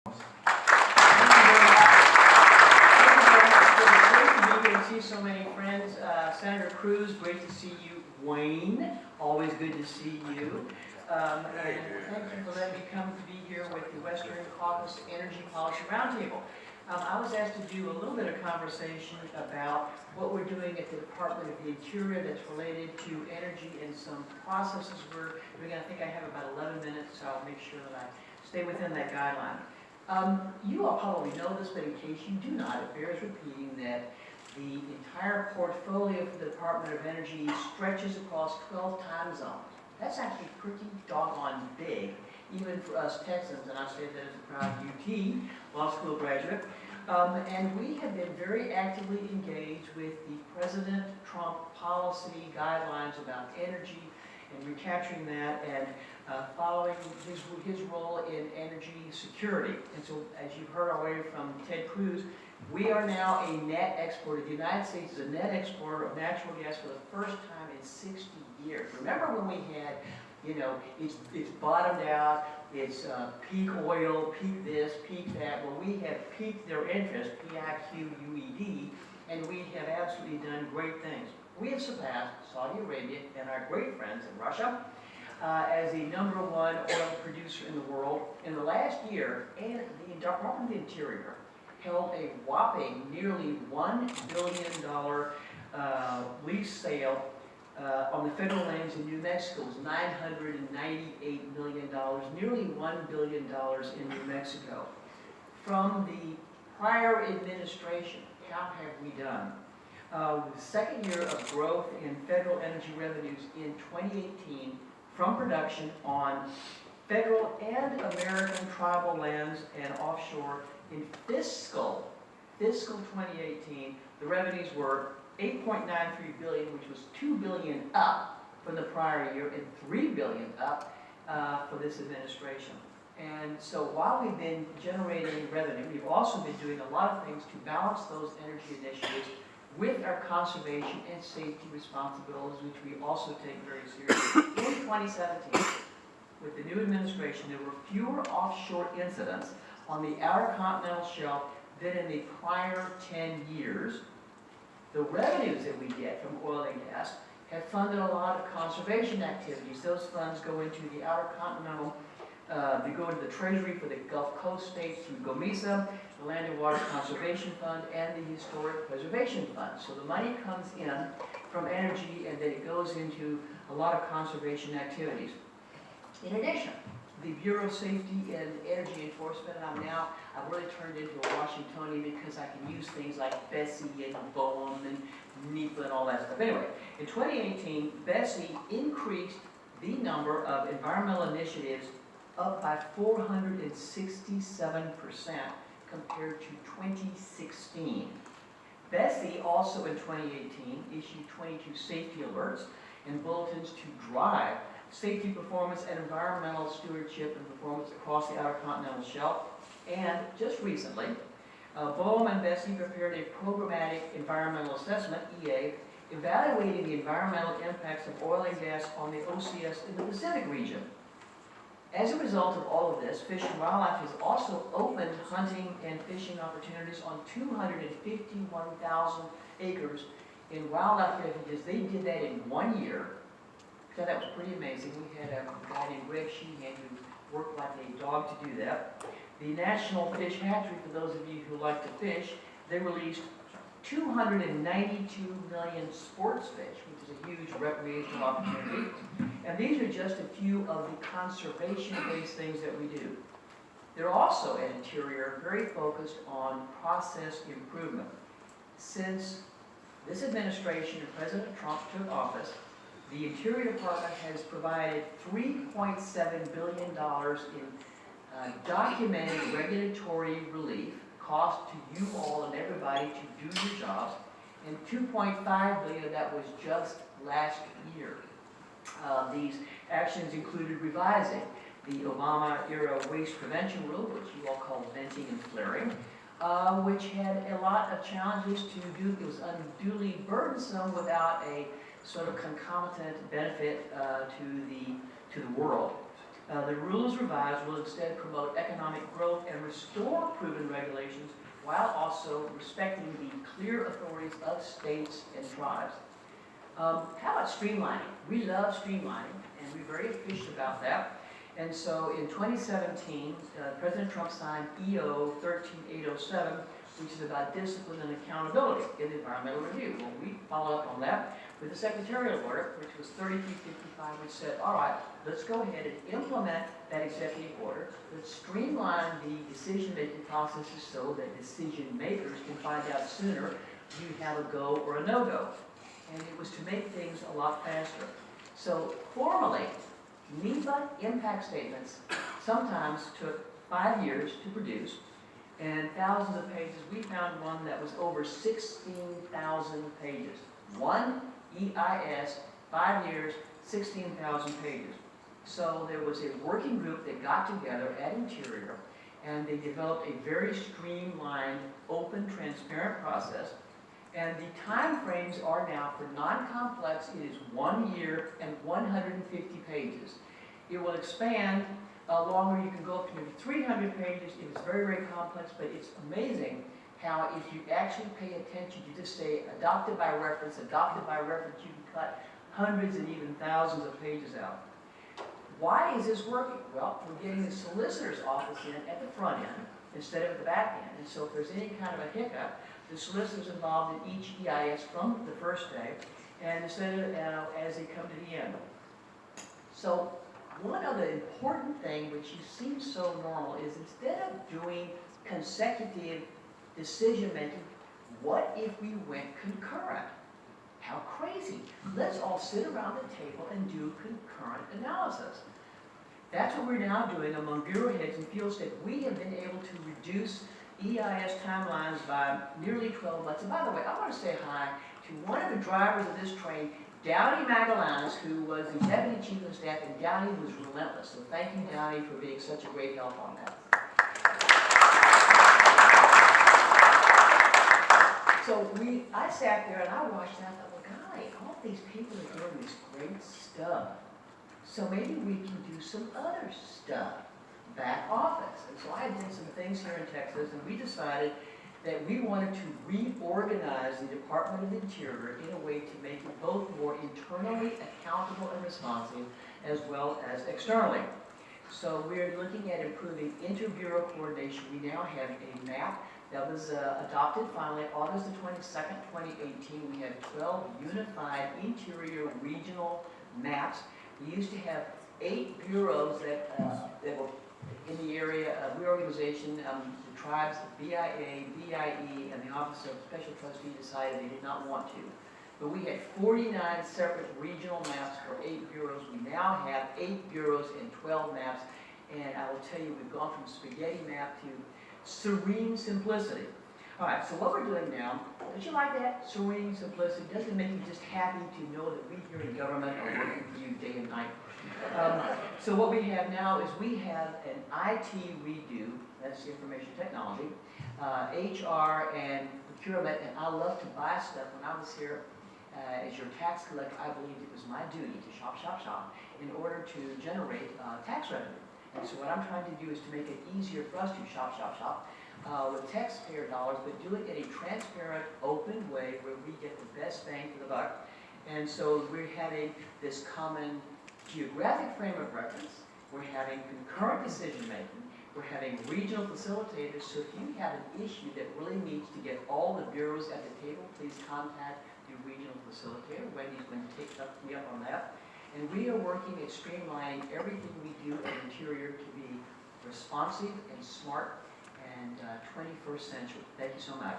See so many friends. Senator Cruz, great to see you. Wayne, always good to see you. And thank you for letting me come to be here with the Western Caucus Energy Policy Roundtable. I was asked to do a little bit of conversation about what we're doing at the Department of the Interior that's related to energy and some processes we're doing. I think I have about 11 minutes, so I'll make sure that I stay within that guideline. You all probably know this, but in case you do not, it bears repeating that the entire portfolio for the Department of Energy stretches across 12 time zones. That's actually pretty doggone big, even for us Texans, and I say that as a proud UT law school graduate. And we have been very actively engaged with the President Trump policy guidelines about energy and recapturing that and following his role in energy security. And so, as you've heard already from Ted Cruz, we are now a net exporter. The United States is a net exporter of natural gas for the first time in 60 years. Remember when we had, it's bottomed out, it's peak oil, peak this, peak that. Well, we have piqued their interest, P-I-Q-U-E-D, and we have absolutely done great things. We have surpassed Saudi Arabia and our great friends in Russia as the #1 oil producer in the world. In the last year, and the Department of the Interior held a whopping nearly $1 billion lease sale on the federal lands in New Mexico. It was $998 million, nearly $1 billion in New Mexico. From the prior administration, how have we done? The second year of growth in federal energy revenues in 2018 from production on federal and American tribal lands and offshore. In fiscal 2018, the revenues were $8.93 billion, which was $2 billion up from the prior year and $3 billion up for this administration. And so while we've been generating revenue, we've also been doing a lot of things to balance those energy initiatives with our conservation and safety responsibilities, which we also take very seriously. In 2017, with the new administration, there were fewer offshore incidents on the outer continental shelf than in the prior 10 years. The revenues that we get from oil and gas have funded a lot of conservation activities. Those funds go into the outer continental, they go into the Treasury for the Gulf Coast states through GOMESA, the Land and Water Conservation Fund, and the Historic Preservation Fund. So the money comes in from energy and then it goes into a lot of conservation activities. In addition, the Bureau of Safety and Energy Enforcement, and I've really turned into a Washingtonian because I can use things like BSEE and BOEM and NEPA and all that stuff. Anyway, in 2018, BSEE increased the number of environmental initiatives up by 467% compared to 2016. BSEE also in 2018 issued 22 safety alerts and bulletins to drive safety performance and environmental stewardship and performance across the outer continental shelf. And just recently, BOEM and BSEE prepared a programmatic environmental assessment, EA, evaluating the environmental impacts of oil and gas on the OCS in the Pacific region. As a result of all of this, Fish and Wildlife has also opened hunting and fishing opportunities on 251,000 acres in wildlife refuges. They did that in 1 year. So that was pretty amazing. We had a guy named Greg Sheehan who worked like a dog to do that. The National Fish Hatchery, for those of you who like to fish, they released 292 million sports fish, which is a huge recreational opportunity. And these are just a few of the conservation-based things that we do. They're also at Interior very focused on process improvement. Since this administration and President Trump took office, the Interior Department has provided $3.7 billion in documented regulatory relief, cost to you all and everybody to do your jobs, and $2.5 billion of that was just last year. These actions included revising the Obama-era waste prevention rule, which you all call venting and flaring, which had a lot of challenges to do. It was unduly burdensome without a sort of concomitant benefit to the world. The rules revised will instead promote economic growth and restore proven regulations while also respecting the clear authorities of states and tribes. How about streamlining? We love streamlining, and we're very efficient about that. And so in 2017, President Trump signed EO 13807, which is about discipline and accountability in the environmental review. Well, we followed up on that with the secretarial order, which was 3355, which said, all right, let's go ahead and implement that executive order. Let's streamline the decision-making processes so that decision makers can find out sooner you have a go or a no-go. And it was to make things a lot faster. So formally, NEPA impact statements sometimes took 5 years to produce and thousands of pages. We found one that was over 16,000 pages. One EIS, 5 years, 16,000 pages. So there was a working group that got together at Interior, and they developed a very streamlined, open, transparent process. And the time frames are now, for non-complex, it is 1 year and 150 pages. It will expand longer. You can go up to maybe 300 pages. It is very, very complex, but it's amazing how if you actually pay attention, you just say adopted by reference, you can cut hundreds and even thousands of pages out. Why is this working? Well, we're getting the solicitor's office in at the front end instead of at the back end. And so if there's any kind of a hiccup, the solicitor's involved in each EIS from the first day, and instead of as they come to the end. So one of the important things, which seems so normal, is instead of doing consecutive decision-making, what if we went concurrent? How crazy. Let's all sit around the table and do concurrent analysis. That's what we're now doing among bureau heads and field staff. We have been able to reduce EIS timelines by nearly 12 months. And by the way, I want to say hi to one of the drivers of this train, Downey Magallanes, who was the Deputy Chief of Staff, and Downey was relentless. So thank you, Downey, for being such a great help on that. So I sat there and I watched that and I thought, well, golly, all these people are doing this great stuff. So maybe we can do some other stuff, back office. And so I did some things here in Texas, and we decided that we wanted to reorganize the Department of Interior in a way to make it both more internally accountable and responsive, as well as externally. So we're looking at improving inter-bureau coordination. We now have a map that was adopted finally August the 22nd, 2018. We have 12 unified interior regional maps. We used to have 8 bureaus that were in the area of reorganization. The tribes, the BIA, BIE, and the Office of Special Trustee decided they did not want to. But we had 49 separate regional maps for 8 bureaus. We now have 8 bureaus and 12 maps. And I will tell you, we've gone from spaghetti map to serene simplicity. All right, so what we're doing now, don't you like that? Serene simplicity. Doesn't it make you just happy to know that we here in government are working for you day and night? So what we have now is we have an IT redo, that's the information technology, HR and procurement, and I love to buy stuff. When I was here as your tax collector, I believed it was my duty to shop in order to generate tax revenue. And so what I'm trying to do is to make it easier for us to shop with taxpayer dollars, but do it in a transparent, open way where we get the best bang for the buck. And so we're having this common geographic frame of reference. We're having concurrent decision making. We're having regional facilitators. So if you have an issue that really needs to get all the bureaus at the table, please contact the regional facilitator. Wendy's going to take me up on that. And we are working at streamlining everything we do at Interior to be responsive and smart and 21st century. Thank you so much.